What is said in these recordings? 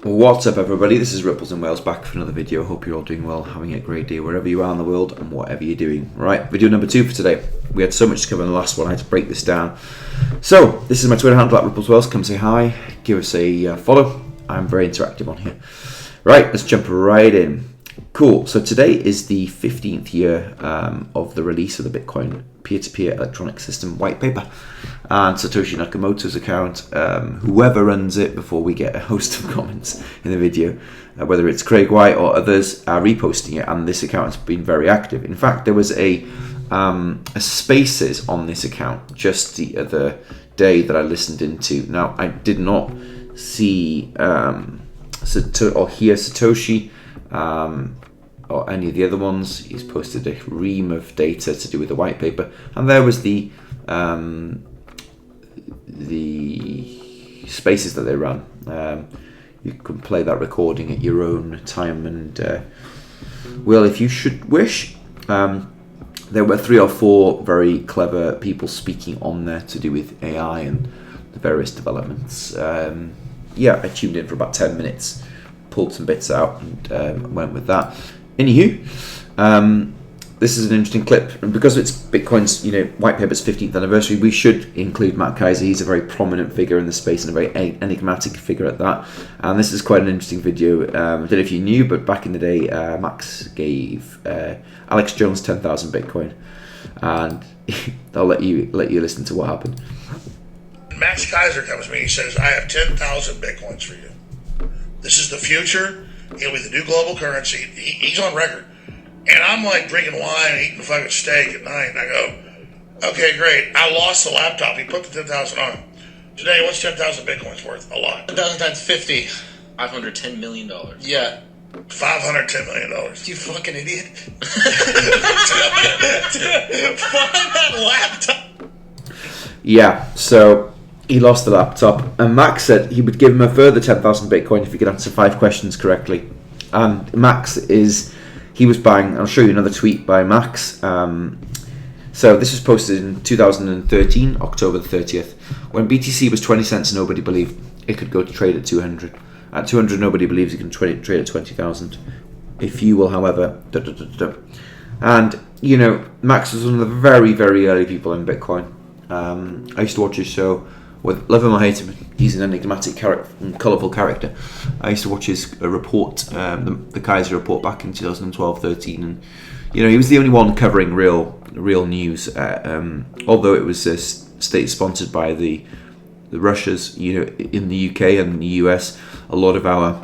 What's up, everybody? This is Ripples in Wales back for another video. Hope you're all doing well, having a great day wherever you are in the world and whatever you're doing. Right, video number 2 for today. We had so much to cover in the last one, I had to break this down. So, this is my Twitter handle at Ripples Wales. Come say hi, give us a follow. I'm very interactive on here. Right, let's jump right in. Cool, so today is the 15th year of the release of the Bitcoin peer-to-peer electronic system white paper, and Satoshi Nakamoto's account, whoever runs it, before we get a host of comments in the video, whether it's Craig White or others, are reposting it, and this account has been very active. In fact, there was a spaces on this account just the other day that I listened into. Now, I did not see or hear Satoshi or any of the other ones. He's posted a ream of data to do with the white paper, and there was the spaces that they run. You can play that recording at your own time, and well, if you should wish. There were 3 or 4 very clever people speaking on there to do with AI and the various developments. Yeah, I tuned in for about 10 minutes, pulled some bits out, and went with that. Anywho, this is an interesting clip, and because it's Bitcoin's white paper's 15th anniversary, we should include Matt Keister. He's a very prominent figure in the space and a very enigmatic figure at that. And this is quite an interesting video. I don't know if you knew, but back in the day, Max gave Alex Jones 10,000 Bitcoin, and I'll let you listen to what happened. Max Keister comes to me. He says, "I have 10,000 Bitcoins for you. This is the future. It'll be the new global currency." He's on record. And I'm like drinking wine and eating fucking steak at night. And I go, okay, great. I lost the laptop. He put the 10,000 on. Today, what's 10,000 Bitcoins worth? A lot. 10,000 times 50. $510 million. Yeah. $510 million. You fucking idiot. Find that laptop. Yeah, so he lost the laptop, and Max said he would give him a further 10,000 Bitcoin if he could answer 5 questions correctly. And Max he was buying, I'll show you another tweet by Max. So this was posted in 2013, October the 30th. When BTC was 20 cents, nobody believed it could go to trade at 200. At 200, nobody believes it can trade at 20,000. If you will, however, And, Max was one of the very, very early people in Bitcoin. I used to watch his show. With love him or hate him, he's an enigmatic character and colourful character. I used to watch his report, the Keister report, back in 2012-13, and he was the only one covering real news. Although it was state sponsored by the Russias, in the UK and the US, a lot of our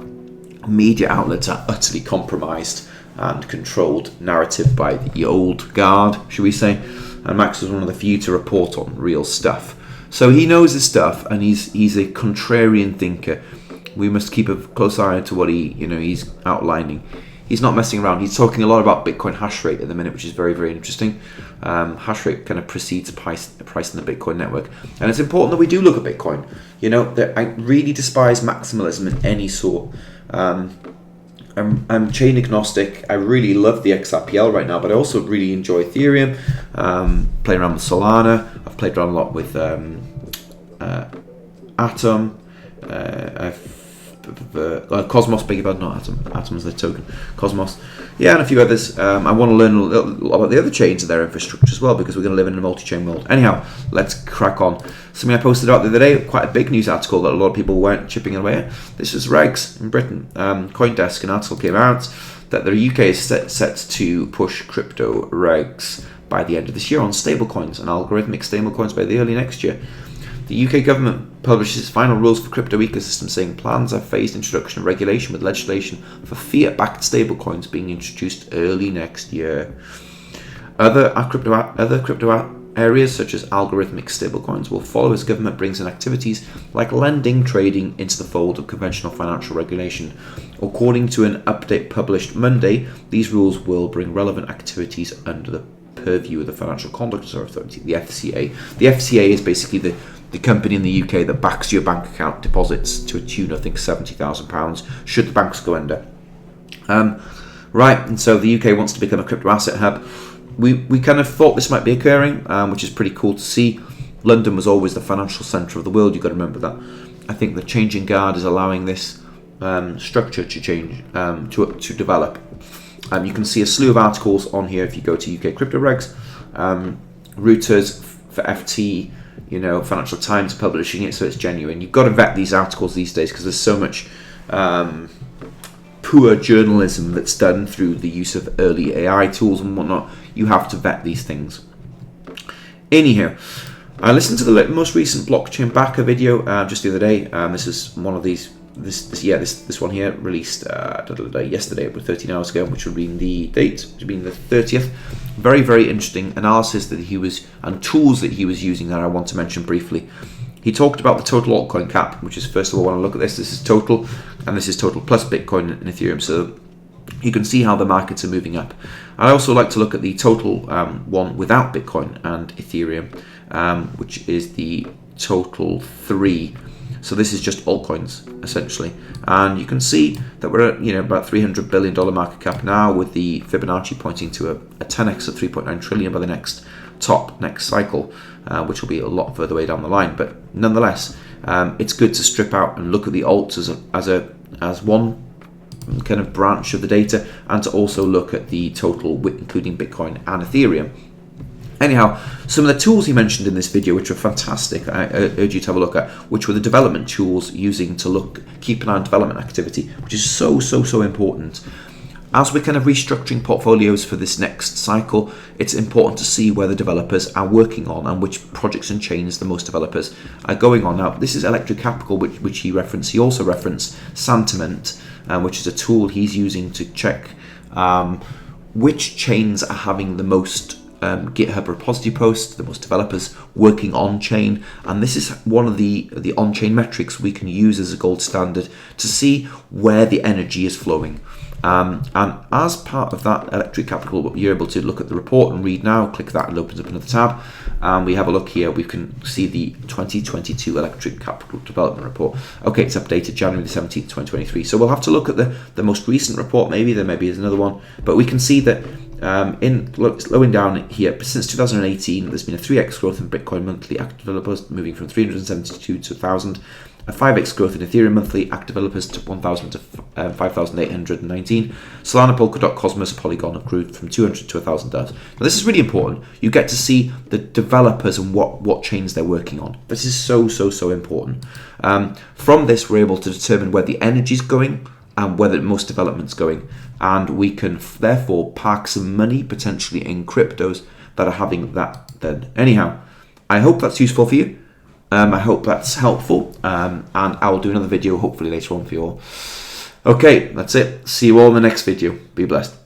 media outlets are utterly compromised and controlled narrative by the old guard, should we say? And Max was one of the few to report on real stuff. So he knows his stuff, and he's a contrarian thinker. We must keep a close eye to what he's outlining. He's not messing around. He's talking a lot about Bitcoin hash rate at the minute, which is very, very interesting. Hash rate kind of precedes price in the Bitcoin network, and it's important that we do look at Bitcoin. I really despise maximalism in any sort. I'm chain agnostic. I really love the XRPL right now, but I also really enjoy Ethereum. Playing around with Solana. I've played around a lot with Atom. Cosmos, beg your pardon, not Atom. Atom is the token. Cosmos. Yeah, and a few others. I want to learn a little about the other chains and their infrastructure as well, because we're going to live in a multi-chain world. Anyhow, let's crack on. Something I posted out the other day, quite a big news article that a lot of people weren't chipping away at. This was Regs in Britain. CoinDesk, an article came out that the UK is set to push crypto regs by the end of this year on stablecoins and algorithmic stablecoins by the early next year. The UK government publishes final rules for crypto ecosystem, saying plans have phased introduction of regulation, with legislation for fiat-backed stablecoins being introduced early next year. Other crypto areas such as algorithmic stablecoins will follow as government brings in activities like lending, trading into the fold of conventional financial regulation. According to an update published Monday, these rules will bring relevant activities under the purview of the Financial Conduct Authority, the FCA. The FCA is basically the company in the UK that backs your bank account deposits to a tune, I think, £70,000 should the banks go under. Right, and so the UK wants to become a crypto asset hub. We kind of thought this might be occurring, which is pretty cool to see. London was always the financial centre of the world, you've got to remember that. I think the changing guard is allowing this. structure to change, to develop. You can see a slew of articles on here if you go to UK Crypto Regs. Reuters for FT, Financial Times publishing it, so it's genuine. You've got to vet these articles these days because there's so much poor journalism that's done through the use of early AI tools and whatnot. You have to vet these things. Anyhow, I listened to the most recent blockchain backer video just the other day. This is one of these. This one here released yesterday, about 13 hours ago, which would be the date, which would be the 30th. Very, very interesting analysis that he was, and tools that he was using that I want to mention briefly. He talked about the total altcoin cap, which is, first of all, when I look at this is total, and this is total plus Bitcoin and Ethereum. So you can see how the markets are moving up. I also like to look at the total one without Bitcoin and Ethereum, which is the total 3. So this is just altcoins, essentially. And you can see that we're at about $300 billion market cap now, with the Fibonacci pointing to a 10x of 3.9 trillion by the next cycle, which will be a lot further away down the line. But nonetheless, it's good to strip out and look at the alts as one kind of branch of the data, and to also look at the total, including Bitcoin and Ethereum. Anyhow, some of the tools he mentioned in this video, which were fantastic, I urge you to have a look at, which were the development tools using to keep an eye on development activity, which is so important. As we're kind of restructuring portfolios for this next cycle, it's important to see where the developers are working on and which projects and chains the most developers are going on. Now, this is Electric Capital, which he referenced. He also referenced Sentiment, which is a tool he's using to check which chains are having the most GitHub repository posts, the most developers working on-chain, and this is one of the on-chain metrics we can use as a gold standard to see where the energy is flowing. And as part of that Electric Capital, you're able to look at the report and read now. Click that and it opens up another tab. And we have a look here. We can see the 2022 Electric Capital Development Report. Okay, it's updated January the 17th, 2023. So we'll have to look at the most recent report. Maybe there maybe is another one. But we can see that slowing down here, since 2018, there's been a 3x growth in Bitcoin monthly active developers, moving from 372 to 1,000. A 5x growth in Ethereum monthly active developers to 1,000 to 5,819. Solana, Polkadot, Cosmos, Polygon have grew from 200 to 1,000 devs. Now this is really important. You get to see the developers and what chains they're working on. This is so important. From this, we're able to determine where the energy is going and where the most development's going. And we can therefore park some money potentially in cryptos that are having that then. Anyhow, I hope that's useful for you. I hope that's helpful, and I'll do another video hopefully later on for you all. Okay, that's it. See you all in the next video. Be blessed.